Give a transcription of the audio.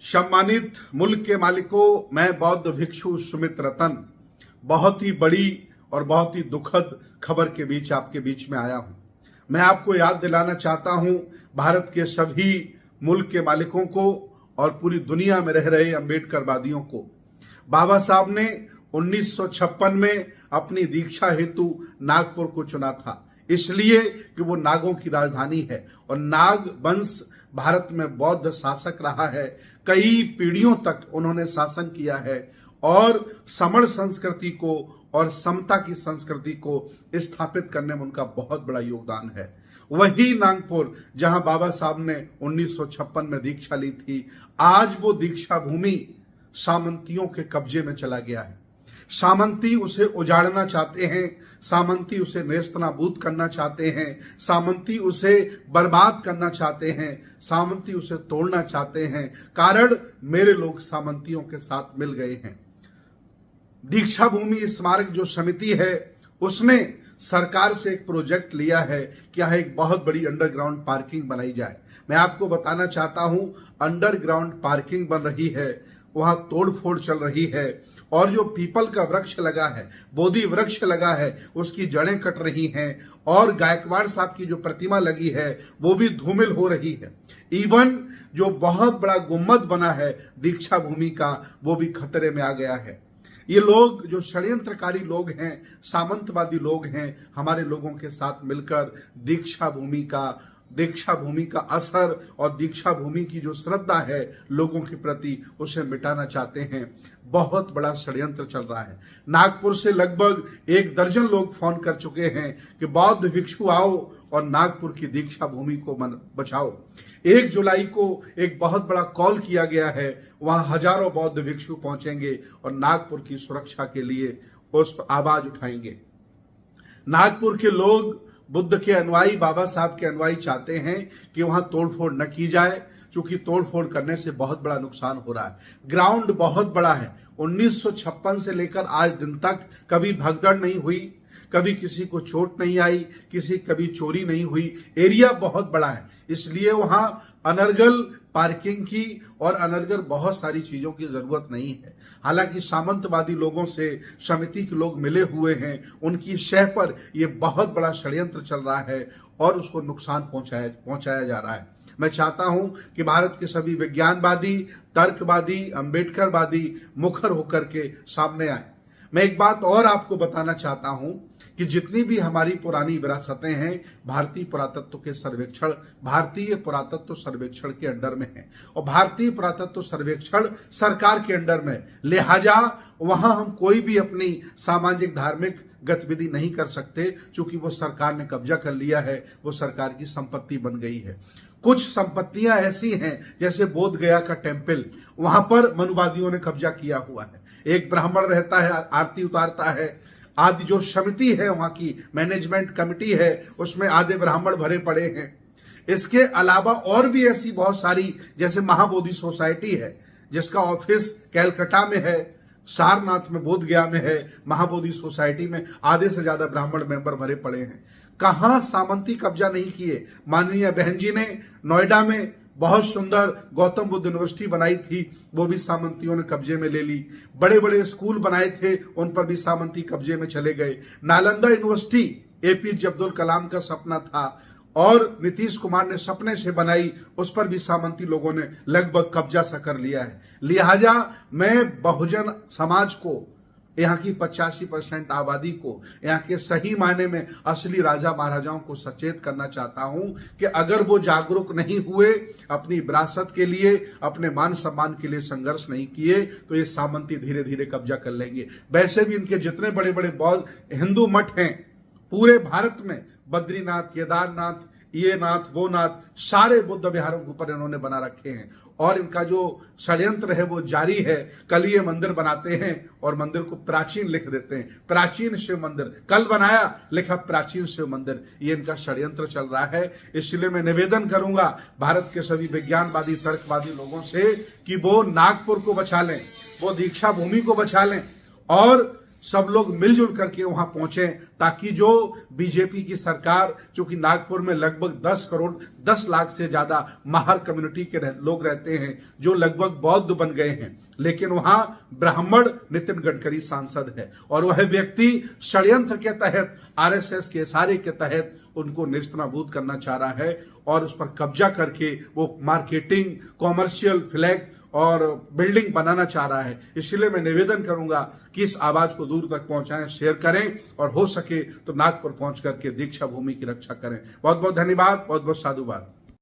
सम्मानित मुल्क के मालिकों, मैं बौद्ध भिक्षु सुमित रतन बहुत ही बड़ी और बहुत ही दुखद खबर के बीच आपके बीच में आया हूं। मैं आपको याद दिलाना चाहता हूं, भारत के सभी मुल्क के मालिकों को और पूरी दुनिया में रह रहे अम्बेडकरवादियों को, बाबा साहब ने 1956 में अपनी दीक्षा हेतु नागपुर को चुना था, इसलिए कि वो नागों की राजधानी है और नाग वंश भारत में बौद्ध शासक रहा है। कई पीढ़ियों तक उन्होंने शासन किया है और समण संस्कृति को और समता की संस्कृति को स्थापित करने में उनका बहुत बड़ा योगदान है। वही नागपुर जहां बाबा साहब ने 1956 में दीक्षा ली थी, आज वो दीक्षा भूमि सामंतियों के कब्जे में चला गया है। सामंती उसे उजाड़ना चाहते हैं, सामंती उसे नेस्तनाबूद करना चाहते हैं, सामंती उसे बर्बाद करना चाहते हैं, सामंती उसे तोड़ना चाहते हैं। कारण मेरे लोग सामंतियों के साथ मिल गए हैं। दीक्षा भूमि स्मारक जो समिति है, उसने सरकार से एक प्रोजेक्ट लिया है कि यहाँ एक बहुत बड़ी अंडरग्राउंड पार्किंग बनाई जाए। मैं आपको बताना चाहता हूं, अंडरग्राउंड पार्किंग बन रही है, वहां तोड़फोड़ चल रही है और जो पीपल का वृक्ष लगा है, बोधि वृक्ष लगा है, उसकी जड़ें कट रही हैं और गायकवाड़ साहब की जो प्रतिमा लगी है वो भी धूमिल हो रही है। इवन जो बहुत बड़ा गुम्बद बना है दीक्षा भूमि का, वो भी खतरे में आ गया है। ये लोग जो षड्यंत्रकारी लोग हैं, सामंतवादी लोग हैं, हमारे लोगों के साथ मिलकर दीक्षा भूमि का असर और दीक्षा भूमि की जो श्रद्धा है लोगों के प्रति, उसे मिटाना चाहते हैं। बहुत बड़ा षड्यंत्र चल रहा है। नागपुर से लगभग 1 दर्जन लोग फोन कर चुके हैं कि बौद्ध भिक्षु आओ और नागपुर की दीक्षा भूमि को बचाओ। 1 जुलाई को एक बहुत बड़ा कॉल किया गया है, वहां हजारों बौद्ध भिक्षु पहुंचेंगे और नागपुर की सुरक्षा के लिए उस पर आवाज उठाएंगे। नागपुर के लोग बुद्ध के अनुयायी, बाबा साहब के अनुयायी चाहते हैं कि वहां तोड़फोड़ न की जाए, क्योंकि तोड़फोड़ करने से बहुत बड़ा नुकसान हो रहा है। ग्राउंड बहुत बड़ा है। 1956 से लेकर आज दिन तक कभी भगदड़ नहीं हुई, कभी किसी को चोट नहीं आई, कभी चोरी नहीं हुई। एरिया बहुत बड़ा है, इसलिए वहां अनर्गल पार्किंग की और अनर्गल बहुत सारी चीजों की जरूरत नहीं है। हालांकि सामंतवादी लोगों से समिति के लोग मिले हुए हैं, उनकी शह पर यह बहुत बड़ा षड्यंत्र चल रहा है और उसको नुकसान पहुंचाया जा रहा है। मैं चाहता हूं कि भारत के सभी विज्ञानवादी, तर्कवादी, अम्बेडकरवादी मुखर होकर के सामने आए। मैं एक बात और आपको बताना चाहता हूं कि जितनी भी हमारी पुरानी विरासतें हैं, भारतीय पुरातत्व सर्वेक्षण के अंडर में है और भारतीय पुरातत्व सर्वेक्षण सरकार के अंडर में, लिहाजा वहां हम कोई भी अपनी सामाजिक धार्मिक गतिविधि नहीं कर सकते, क्योंकि वो सरकार ने कब्जा कर लिया है, वो सरकार की संपत्ति बन गई है। कुछ संपत्तियां ऐसी हैं, जैसे बोध गया का टेम्पल, वहां पर मनुवादियों ने कब्जा किया हुआ है। एक ब्राह्मण रहता है, आरती उतारता है, आदि जो समिति है, वहां की मैनेजमेंट कमेटी है, उसमें आधे ब्राह्मण भरे पड़े हैं। इसके अलावा और भी ऐसी बहुत सारी, जैसे महाबोधि सोसाइटी है जिसका ऑफिस कैलकाटा में है, सारनाथ में, बोध गया में है। महाबोधि सोसाइटी में आधे से ज्यादा ब्राह्मण मेंबर भरे पड़े हैं। कहां सामंती कब्जा नहीं किए। माननीय बहन जी ने नोएडा में बहुत सुंदर गौतम बुद्ध यूनिवर्सिटी बनाई थी, वो भी सामंतियों ने कब्जे में ले ली। बड़े बड़े स्कूल बनाए थे, उन पर भी सामंती कब्जे में चले गए। नालंदा यूनिवर्सिटी एपीजे अब्दुल कलाम का सपना था और नीतीश कुमार ने सपने से बनाई, उस पर भी सामंती लोगों ने लगभग कब्जा सा कर लिया है। लिहाजा मैं बहुजन समाज को, यहाँ की 85% आबादी को, यहाँ के सही मायने में असली राजा महाराजाओं को सचेत करना चाहता हूं कि अगर वो जागरूक नहीं हुए, अपनी विरासत के लिए, अपने मान सम्मान के लिए संघर्ष नहीं किए, तो ये सामंती धीरे धीरे कब्जा कर लेंगे। वैसे भी इनके जितने बड़े बड़े बौद्ध हिंदू मठ हैं पूरे भारत में, बद्रीनाथ, केदारनाथ, ये नाथ, वो नाथ, सारे बुद्ध विहारों के ऊपर इन्होंने बना रखे हैं और इनका जो षड्यंत्र है वो जारी है। कल ये मंदिर बनाते हैं और मंदिर को प्राचीन लिख देते हैं, प्राचीन शिव मंदिर। कल बनाया, लिखा प्राचीन शिव मंदिर। ये इनका षड्यंत्र चल रहा है। इसलिए मैं निवेदन करूंगा भारत के सभी विज्ञानवादी, तर्कवादी लोगों से कि वो नागपुर को बचा लें, वो दीक्षा भूमि को बचा लें और सब लोग मिलजुल करके वहां पहुंचे, ताकि जो बीजेपी की सरकार, चूंकि नागपुर में लगभग 10 लाख से ज्यादा महार कम्युनिटी के लोग रहते हैं, जो लगभग बौद्ध बन गए हैं, लेकिन वहां ब्राह्मण नितिन गडकरी सांसद है और वह व्यक्ति षड्यंत्र के तहत, आरएसएस के इशारे के तहत उनको नेस्तनाबूद करना चाह रहा है और उस पर कब्जा करके वो मार्केटिंग, कॉमर्शियल फ्लैग और बिल्डिंग बनाना चाह रहा है। इसलिए मैं निवेदन करूंगा कि इस आवाज को दूर तक पहुंचाएं, शेयर करें और हो सके तो नागपुर पहुंच करके दीक्षा भूमि की रक्षा करें। बहुत बहुत धन्यवाद, बहुत बहुत साधुवाद।